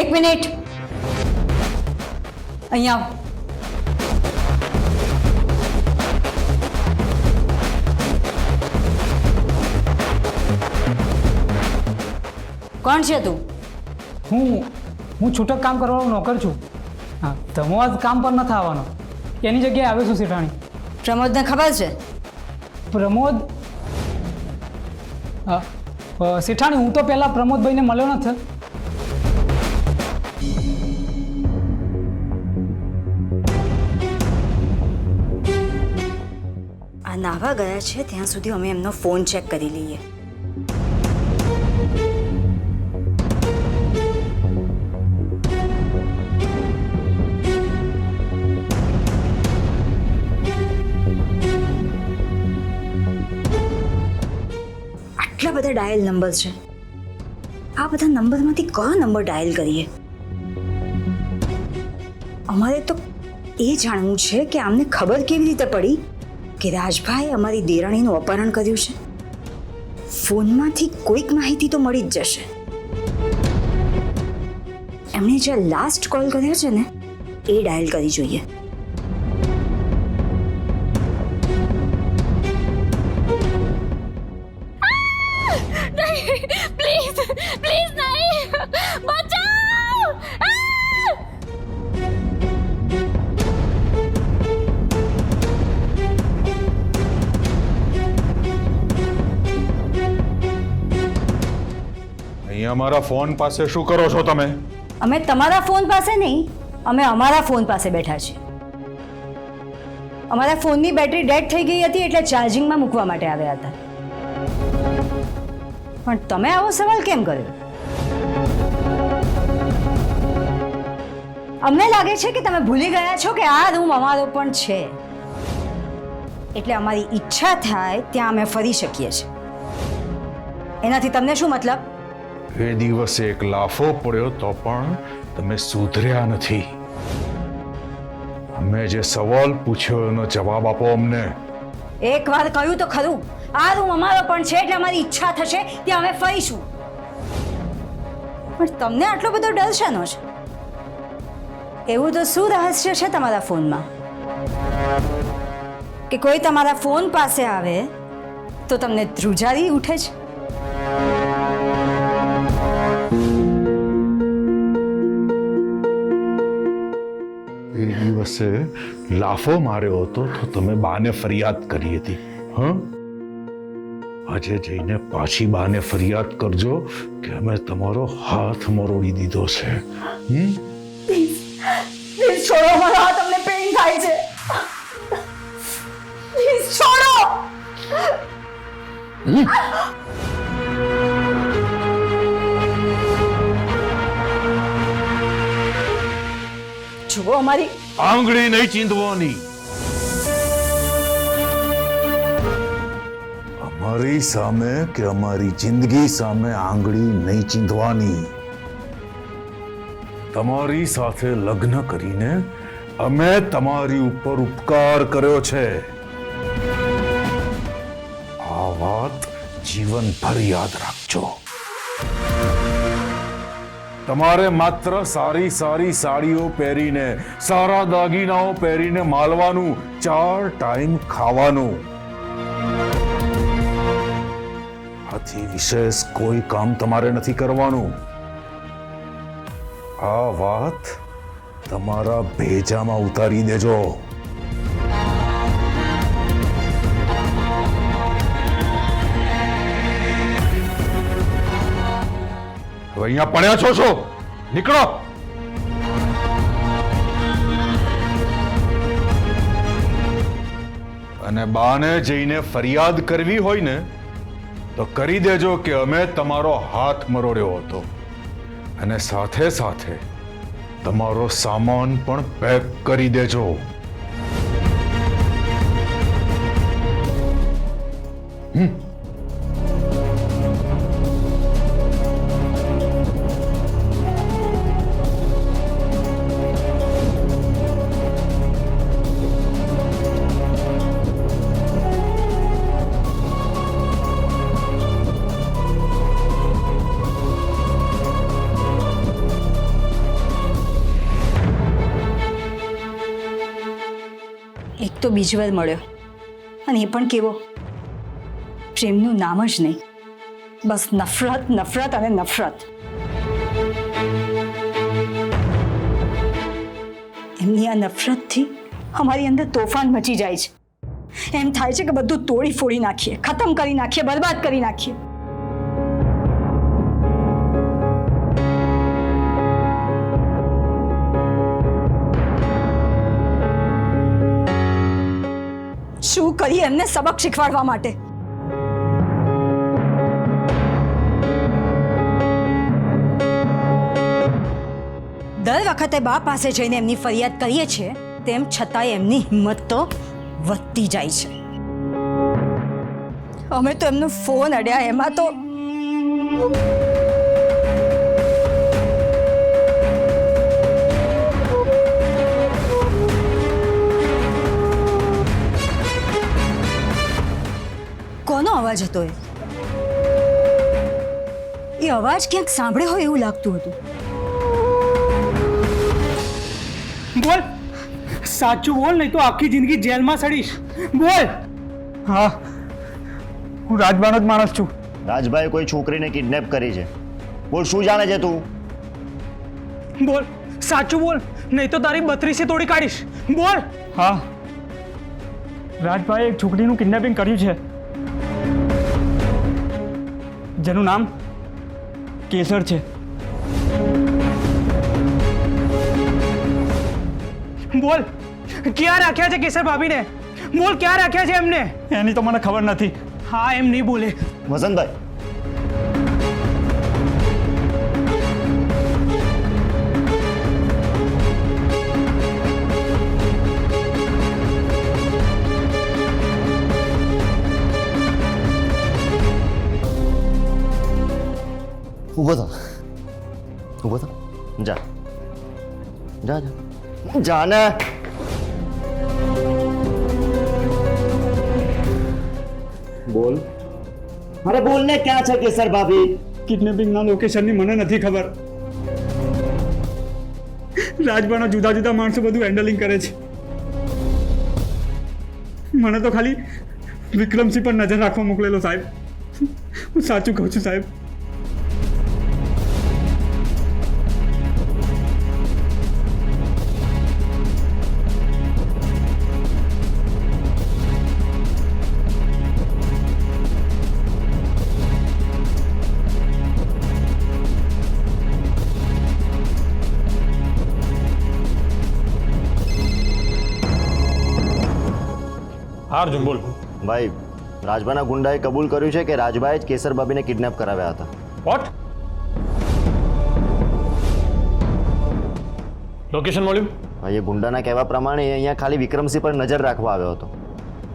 એક મિનિટ, અહીંયા આવો. કોણ છે તું? હું છૂટક કામ કરવાનો નોકર છું. હા, તમે આજ કામ પર નથી આવવાનો, એની જગ્યાએ આવે છું શેઠાણી. પ્રમોદને ખબર છે? પ્રમોદ? શેઠાણી, હું તો પહેલાં પ્રમોદભાઈને મળ્યો નથી. આ નાહવા ગયા છે ત્યાં સુધી અમે એમનો ફોન ચેક કરી લઈએ. આટલા બધા ડાયલ નંબર છે, આ બધા નંબરમાંથી કયો નંબર ડાયલ કરીએ? અમારે તો એ જાણવું છે કે આમને ખબર કેવી રીતે પડી કે રાજભાઈ અમારી દેરાણીનું અપહરણ કર્યું છે. ફોનમાંથી કોઈક માહિતી તો મળી જ જશે. એમણે જે લાસ્ટ કોલ કર્યો છે ને એ ડાયલ કરી જોઈએ. પ્લીઝ પ્લીઝ નહીં, બચાવ! અહીંયા મારા ફોન પાસે શું કરો છો તમે? અમે તમારા ફોન પાસે નહીં, અમે અમારા ફોન પાસે બેઠા છીએ. અમારા ફોનની બેટરી ડેડ થઈ ગઈ હતી એટલે ચાર્જિંગમાં મૂકવા માટે આવ્યા હતા. પણ તમે આવો સવાલ કેમ કર્યો? અમને લાગે છે કે તમે ભૂલી ગયા છો કે આ રૂમ અમારો પણ છે, એટલે અમારી ઈચ્છા થાય ત્યાં અમે ફરી શકીએ છીએ. એનાથી તમને શું મતલબ? એ દિવસે એક લાફો પડ્યો તો પણ તમે સુધર્યા નથી. અમે જે સવાલ પૂછ્યો એનો જવાબ આપો અમને. એક વાર કહ્યું તો ખરું, આ રૂમ અમારો પણ છે એટલે અમારી ઈચ્છા થશે ત્યાં અમે ફરીશું. પણ તમને આટલો બધો ડર શેનો છે? એવું તો શું રહસ્ય છે તમારા ફોનમાં કે કોઈ તમારા ફોન પાસે આવે તો તમને ધ્રુજારી ઉઠે છે? એ દિવસે લાફો માર્યો હતો તો તમે બાને ફરિયાદ કરી હતી. હા, આજે જઈને પાછી બાને ફરિયાદ કરજો કે અમે તમારો હાથ મરોડી દીધો છે. પ્લીઝ છોડો મારો હાથ, તમને પેઇન થાય છે. પ્લીઝ છોડો. જુઓ, અમારી આંગળી નહીં ચીંધવાની. અમારી સામે કે અમારી જિંદગી સામે આંગળી નહીં ચીંધવાની. તમારી સાથે લગ્ન કરીને અમે તમારી ઉપર ઉપકાર કર્યો છે. આ વાત જીવનભર યાદ રાખજો. તમારે માત્ર સારી સારી સાડીઓ પહેરીને, સારા દાગીનાઓ પહેરીને માલવાનું, 4 ટાઈમ ખાવાનું. આથી વિશેષ કોઈ કામ તમારે નથી કરવાનું. આ વાત તમારા ભેજામાં ઉતારી દેજો. હવે અહીંયા પડ્યા છો, નીકળો. અને બાને જઈને ફરિયાદ કરવી હોય ને તો કરી દેજો કે અમે તમારો હાથ મરોડ્યો હતો, અને સાથે સાથે તમારો સામાન પણ પેક કરી દેજો. તો બીજી વાર મળ્યો, અને એ પણ કેવો, પ્રેમનું નામ જ નહીં, બસ નફરત, નફરત અને નફરત. એમની આ નફરતથી અમારી અંદર તોફાન મચી જાય છે. એમ થાય છે કે બધું તોડી ફોડી નાખીએ, ખતમ કરી નાખીએ, બરબાદ કરી નાખીએ. શું કરીએ એમને સબક શીખવાડવા માટે? દર વખતે બા પાસે જઈને એમની ફરિયાદ કરીએ છીએ, તેમ છતાંય એમની હિંમત તો વધતી જાય છે. અમે તો એમનો ફોન અડ્યા, એમાં તો કોનો અવાજ હતો? એ અવાજ ક્યાંક સાંભળ્યો હોય એવું લાગતું હતું. બોલ, સાચું બોલ, નહીં તો આખી જિંદગી જેલમાં સડીશ. બોલ. હા, હું રાજબાનો જ માણસ છું. રાજભાઈ કોઈ છોકરીને કિડનેપ કરી છે. બોલ, શું જાણે છે તું? બોલ, સાચું બોલ, નહીં તો તારી 32 તોડી કાઢીશ. બોલ. હા, રાજભાઈએ એક છોકરીનું કિડનેપિંગ કર્યું છે, જેનું નામ કેસર છે. બોલ, ક્યાં રાખ્યા છે કેસર ભાભીને? બોલ, ક્યાં રાખ્યા છે એમને? એની તો મને ખબર નથી. હા, એમ નહીં બોલે. વસંતભાઈ, ઊભો થા, ઊભો થા. જા જા જા જા ને. બોલ, અરે બોલ ને, ક્યાં છે કેસર ભાભી? કિડનેપિંગના લોકેશનની મને નથી ખબર. રાજબાના જુદા જુદા માણસો બધું હેન્ડલિંગ કરે છે. મને તો ખાલી વિક્રમસિંહ પર નજર રાખવા મોકલેલો, સાહેબ. હું સાચું કહું છું, સાહેબ. અર્જુન બોલ. ભાઈ, રાજભાના ગુંડાએ કબૂલ કર્યું છે કે રાજભાઈ જ કેસર ભાભીને કિડનેપ કરાવ્યા હતા. વોટ? લોકેશન મળ્યું? ભાઈ, એ ગુંડાના કહેવા પ્રમાણે એ અહીંયા ખાલી વિક્રમસિંહ પર નજર રાખવા આવ્યો હતો.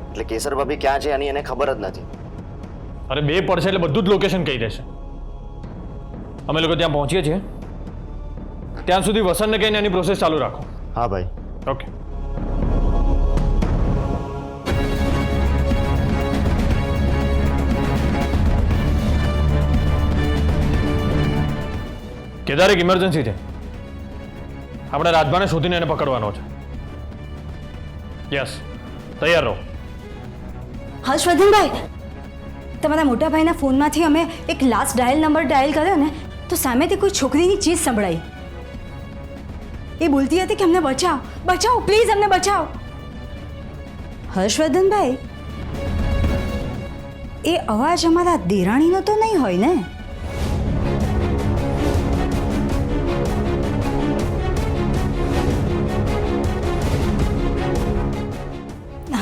એટલે કેસર ભાભી ક્યાં છે એની એને ખબર જ નથી. અરે બે પડશે એટલે બધું જ લોકેશન કહી દેશે. અમે લોકો ત્યાં પહોંચીએ છીએ, ત્યાં સુધી વસંતને કહીને એની પ્રોસેસ ચાલુ રાખો. હા ભાઈ. ઓકે. કેદાર, એક ઇમરજન્સી છે. આપણે રાજભાને શોધીને એને પકડવાનો છે. યસ, તૈયાર રહો. હર્ષવર્ધનભાઈ, તમારા મોટા ભાઈના ફોનમાંથી અમે એક લાસ્ટ નંબર ડાયલ કર્યો ને, તો સામેથી કોઈ છોકરીની ચીસ સંભળાઈ. એ બોલતી હતી કે અમને બચાવો, બચાવો, પ્લીઝ અમને બચાવો. હર્ષવર્ધનભાઈ, એ અવાજ અમારા દેરાણીનો તો નહીં હોય ને?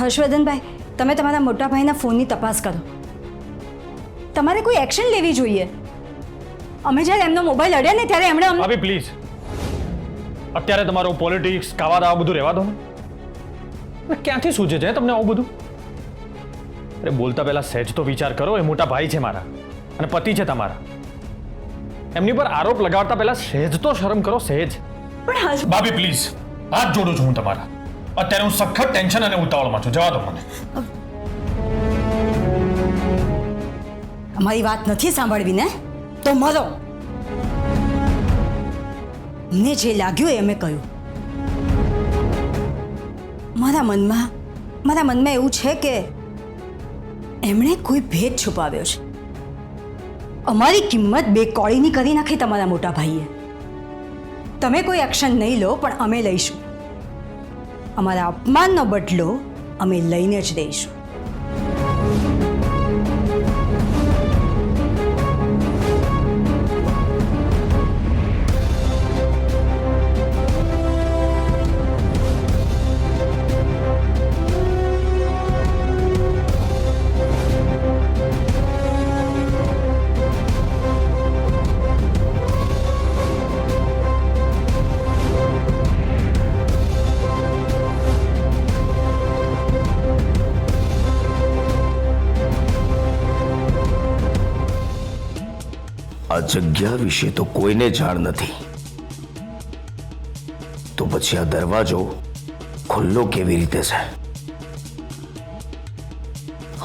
હર્ષવર્ધનભાઈ, તમે તમારા મોટા ભાઈના ફોનની તપાસ કરો. તમારે કોઈ એક્શન લેવી જોઈએ. અમે જ્યારે એમનો મોબાઈલ અડ્યા ને ત્યારે એમણે ભાભી પ્લીઝ, અત્યારે તમારું પોલિટિક્સ કાવા દાવા બધું રહેવા દો ને. ક્યાંથી સૂચે છે તમને આવું બધું? અરે બોલતા પહેલા સહેજ તો વિચાર કરો. એ મોટા ભાઈ છે મારા અને પતિ છે તમારા. એમની પર આરોપ લગાવતા પહેલા સહેજ તો શરમ કરો, સહેજ. પણ ભાભી પ્લીઝ, હાથ જોડું છું હું તમારા. અત્યારે હું સખત ટેન્શન અને ઉતાવળમાં છું. જવા દો મને. અમારી વાત નથી સાંભળવી ને, તો મરો. અમને જે લાગ્યું એ અમે કહ્યું. મારા મનમાં મારા મનમાં એવું છે કે એમણે કોઈ ભેદ છુપાવ્યો છે. અમારી કિંમત બે કોળીની કરી નાખી તમારા મોટા ભાઈએ. તમે કોઈ એક્શન નહીં લો, પણ અમે લઈશું. અમારા અપમાનનો બદલો અમે લઈને જ દઈશું. આ જગ્યા વિશે તો કોઈને જાણ નથી, તો પછી આ દરવાજો ખુલ્લો કેવી રીતે છે?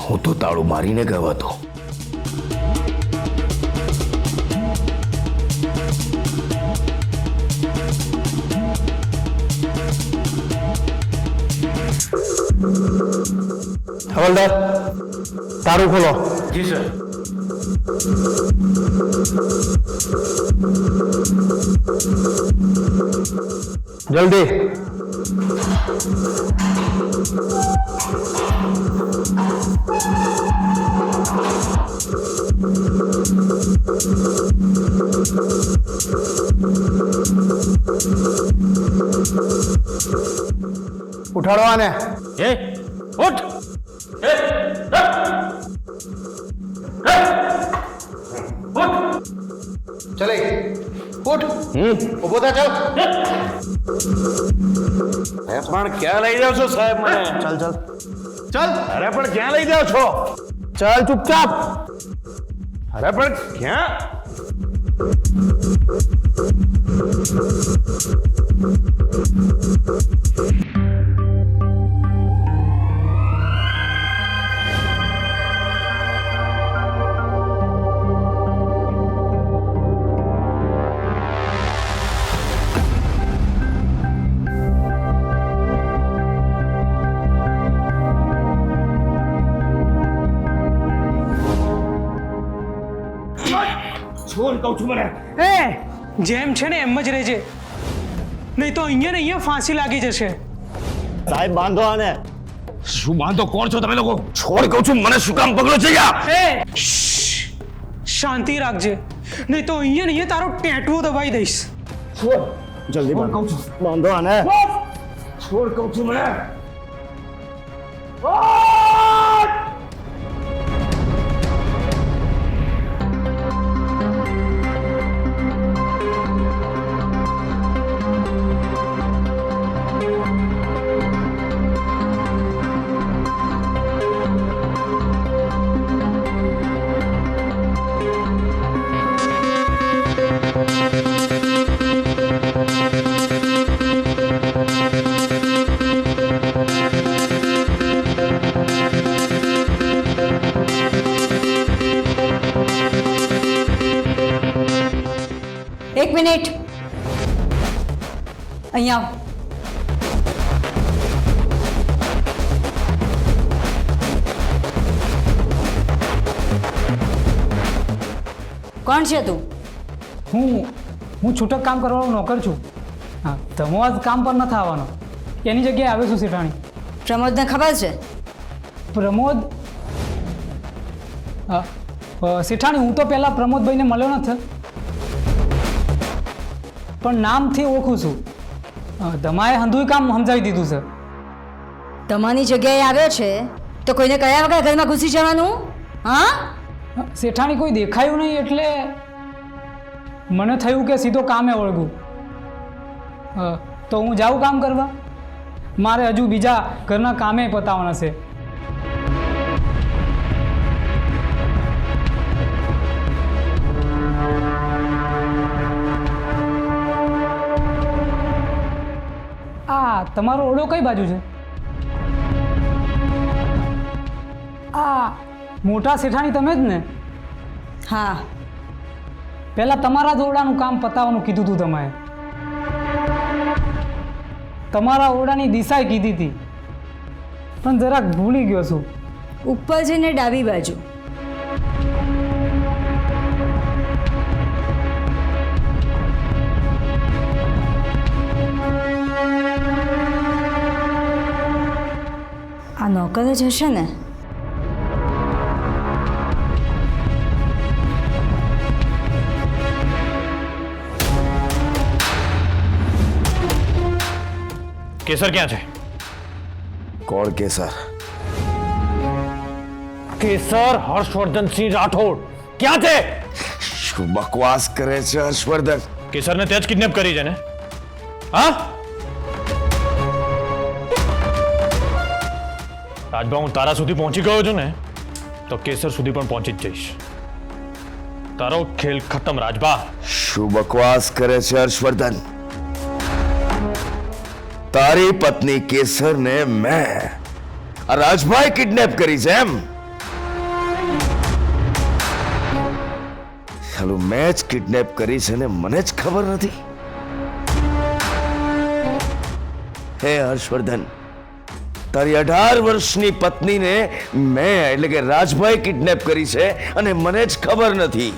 હું તો તાળું મારીને ગયો હતો. હવલદાર, તાળું ખોલો. જી સર. જલ્દી. ઉઠાડો આને. એ ઉઠ. ચલે ઉઠ. ઉભો થા. ચાલ. પણ ક્યાં લઈ જાવ છો સાહેબ મને? ચાલ ચાલ ચાલ. અરે પણ ક્યાં લઈ જાવ છો? ચાલ ચૂપચાપ. અરે પણ ક્યાં? એ જેમ છે ને એમ જ રહેજે, નહીં તો અહીંયા ને અહીંયા ફાંસી લાગી જશે. સાહેબ બાંધો આને. શું બાંધો? કોણ છો તમે લોકો? છોડ કહું છું. મને શું કામ પકડો છે યાર? એ શાંતિ રાખજે, નહીં તો અહીંયા ને અહીંયા તારો ટેટવો દબાઈ દઈશ. જલ્દી બાંધો આને. છોડ કહું છું મને. એક મિનિટ, અહીંયા આવો. કોણ છે તું? હું છૂટક કામ કરવાનો નોકર છું. હા, ધમો આજ કામ પર નથી આવવાનો, એની જગ્યાએ આવે છું શેઠાણી. પ્રમોદને ખબર છે? પ્રમોદ શેઠાણી, હું તો પહેલાં પ્રમોદભાઈને મળ્યો નથી, પણ નામથી ઓળખું છું. ધમાએ હંધુય કામ સમજાવી દીધું છે. તમારી જગ્યાએ આવ્યો છે તો કોઈને કયા વગર ઘરમાં ઘૂસી જવાનું? હા, શેઠાણી કોઈ દેખાયું નહીં એટલે મને થયું કે સીધો કામે વળગું. તો હું જાઉં કામ કરવા, મારે હજુ બીજા ઘરના કામે પતાવવાના છે. તમારો ઓરડો કઈ બાજુ છે? આ મોટા શેઠાણી તમે જ ને? હા. પહેલાં તમારા જ ઓરડાનું કામ પતાવવાનું કીધું હતું તમે. તમારા ઓરડાની દિશાએ કીધી હતી, પણ જરાક ભૂલી ગયો છું. ઉપર જઈને ડાબી બાજુ. આ નોકર જ હશે ને? કેસર ક્યાં છે? કોણ કેસર? કેસર હર્ષવર્ધનસિંહ રાઠોડ ક્યાં છે? શું બકવાસ કરે છે હર્ષવર્ધન? કેસરને તે જ કિડનેપ કરી છે ને? હા રાજભા, હું તારા સુધી પહોંચી ગયો છું ને તો કેસર સુધી પણ પહોંચી જ જઈશ. તારો ખેલ ખતમ રાજભા. શું બકવાસ કરે છે હર્ષવર્ધન? તારી પત્ની કેસરને મેં આ રાજભાઈ કિડનેપ કરી છે એમ? ચાલું મેં જ કિડનેપ કરી છે ને મને જ ખબર નથી. હે હર્ષવર્ધન, તારી 18 વર્ષની પત્નીને મેં એટલે કે રાજભાઈ કિડનેપ કરી છે અને મને જ ખબર નથી.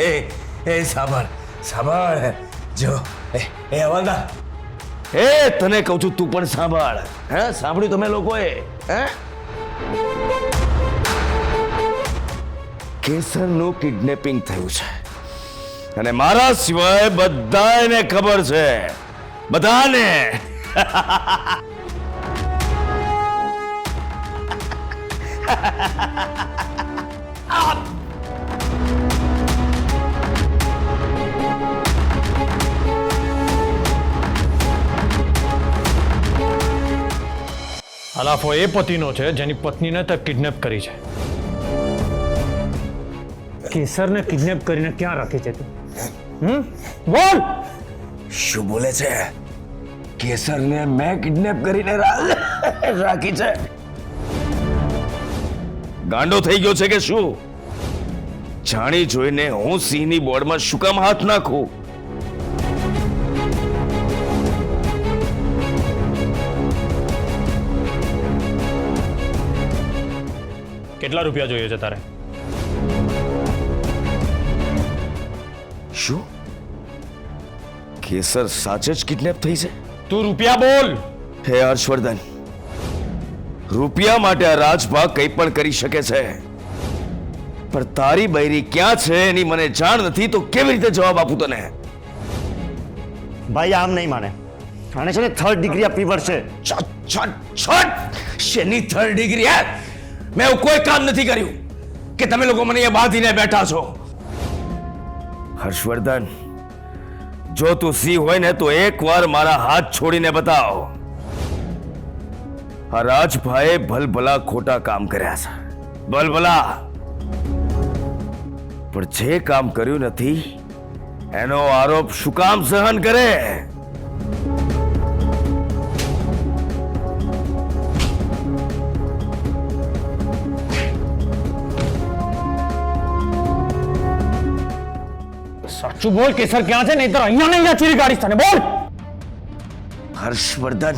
એ સાંભળ સાંભળ, જો એ હવાલદાર, તને કહું છું તું પણ સાંભળ. હે, સાંભળ્યું તમે લોકોએ? હે, કેસરનું કિડનેપિંગ થયું છે અને મારા સિવાય બધાને ખબર છે. બધાને. હલાફો એ પતિનો છે જેની પત્નીને તે કિડનેપ કરી છે. કેસરને કિડનેપ કરીને ક્યાં રાખી છે તું? બોલ. શું બોલે છે? કેસરને મેં કિડનેપ કરીને રાખી છે? ગાંડો થઈ ગયો છે કે શું? જાણી જોઈને હું સિંહની બોર્ડમાં શું કામ હાથ નાખું? કેટલા રૂપિયા જોઈએ છે તારે? શું કેસર સાચે જ કિડનેપ થઈ છે? તું રૂપિયા બોલ. હે હર્ષવર્ધન, રૂપિયા માટે આ રાજભા કંઈ પણ કરી શકે છે, પણ તારી બૈરી ક્યાં છે એની મને જાણ નથી તો કેવી રીતે જવાબ આપું તને? ભાઈ આમ નહીં માને. આને છે ને 3rd ડિગ્રી આપવી પડશે. શેની 3rd ડિગ્રી? મેં એવું કોઈ કામ નથી કર્યું કે તમે લોકો મને અહીંયા બાંધીને બેઠા છો. હર્ષવર્ધન, જો તું સિંહ હોય ને તો એકવાર મારા હાથ છોડીને બતાવ. આ રાજભાઈએ ભલભલા ખોટા કામ કર્યા છે, ભલભલા, પણ જે કામ કર્યું નથી એનો આરોપ શું કામ સહન કરે? સાચું બોલ, કેસર ક્યાં છે? નહીતર અહીંયા ને અહીંયા ચીરી કાઢીશ તને. બોલ. હર્ષવર્ધન,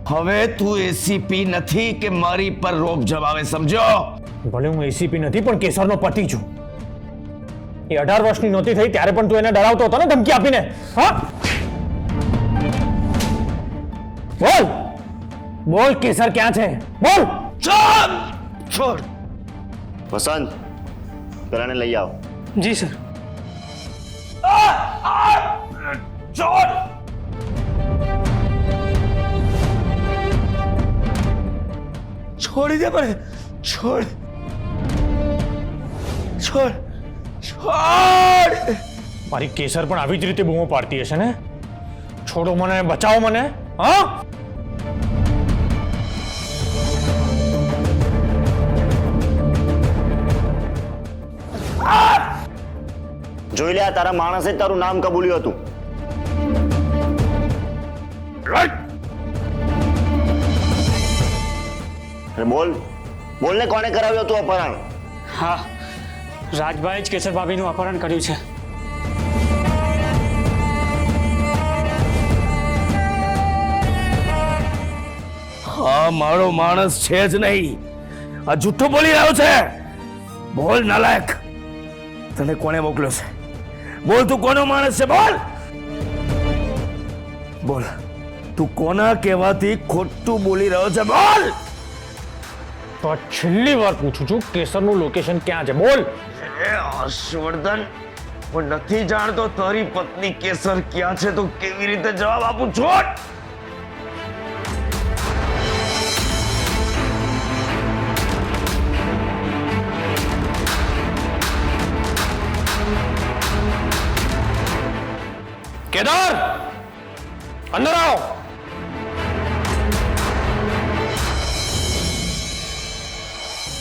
હવે તું એસીપી નથી કે મારી પર રોપ જમાવે, સમજો? ભલે હું એસીપી નથી પણ કેસરનો પતિ છું. એ 18 વર્ષની નહોતી થઈ ત્યારે પણ તું એને ડરાવતો હતો ને, ધમકી આપીને. હા બોલ. બોલ, કેસર ક્યાં છે? બોલ. છોડ. વસંત, પેલાને લઈ આવ. જી સર. છોડ. છોડી દે મને. છોડ. છોડ. છોડ. મારી કેસર પણ આવી જ રીતે બૂમો પાડતી હશે ને. છોડો મને, બચાવો મને. હા જોઈ લે, આ તારા માણસે તારું નામ કબૂલ્યું હતું. અરે બોલ, બોલ ને, કોને કરાવ્યું હતું અપહરણ? હા, રાજભાઈ જ કેસર ભાભીનું અપહરણ કર્યું છે. આ મારો માણસ છે જ નહીં, આ જુઠ્ઠું બોલી રહ્યો છે. બોલ નાલાયક, તને કોણે મોકલ્યો છે? બોલ, તું કોનો માણસ છે? બોલ બોલ, તું કોના કહેવાથી ખોટું બોલી રહ્યો છે? બોલ. તો આ છેલ્લી વાર પૂછું છું, કેસરનું લોકેશન ક્યાં છે? બોલ. એ હર્ષવર્ધન, હું નથી જાણતો તારી પત્ની કેસર ક્યાં છે, તો કેવી રીતે જવાબ આપું? છોડ. કેદાર, અંદર આવો.